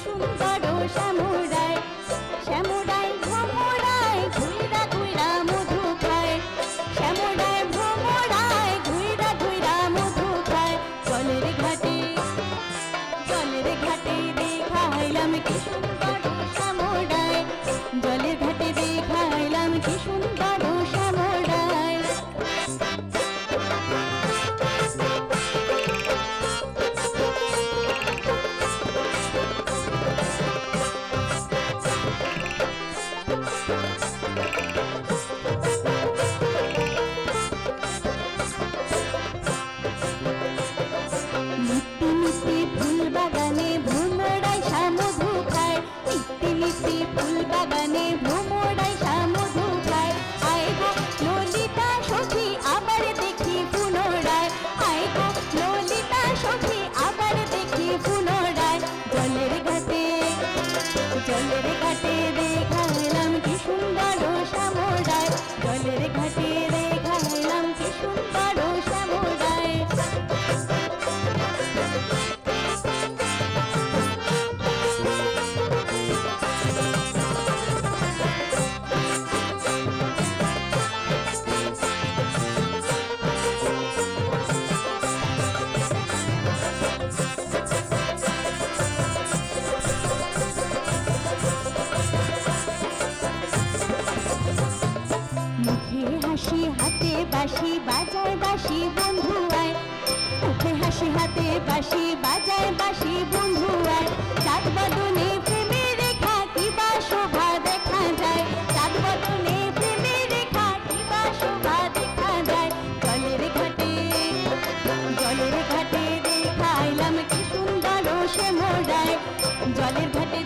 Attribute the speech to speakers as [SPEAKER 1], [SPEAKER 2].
[SPEAKER 1] সুন্দর শ্যামরায়, শ্যামরায় ভ্রমরায় ঘুইরা ঘুইরা মধু খায়, শ্যামরায় ভ্রমরায় ঘুইরা ঘুইরা মধু খায়। জলের ঘাটে দেখাইলাম কি সুন্দর শ্যামরায়, জলের ঘাটে দেখাইলাম কি সুন্দর শ্যামরায়। নিত্যি নিত্যি ফুল বাগানে ভ্রমরায় মধু খায়, নিত্যি নিত্যি ফুল বাগানে ভ্রমরায় মধু খায়। আয় গো ললিতা সখী আবার দেখি পুনরায়, আয় গো ললিতা সখী আবার দেখি পুনরায়। জলের ঘাটে দেখাইলাম কি সুন্দর শ্যামরায়, জলের ঘাটে দেখাইলাম কি সুন্দর শ্যামরায়। মুখে হাসি হাতে বাঁশি বাজায় বাঁশি বন্ধু আয়, মুখে হাসি হাতে বাঁশি বাজায় বাঁশি বন্ধু আয়। চাঁদ বদনে প্রেমের রেখা কিবা শোভা দেখা যায়, চাঁদ বদনে প্রেমের রেখা কিবা শোভা দেখা যায়। জলের ঘাটে দেখাইলাম কি সুন্দর শ্যামরায়, জলের ঘাটে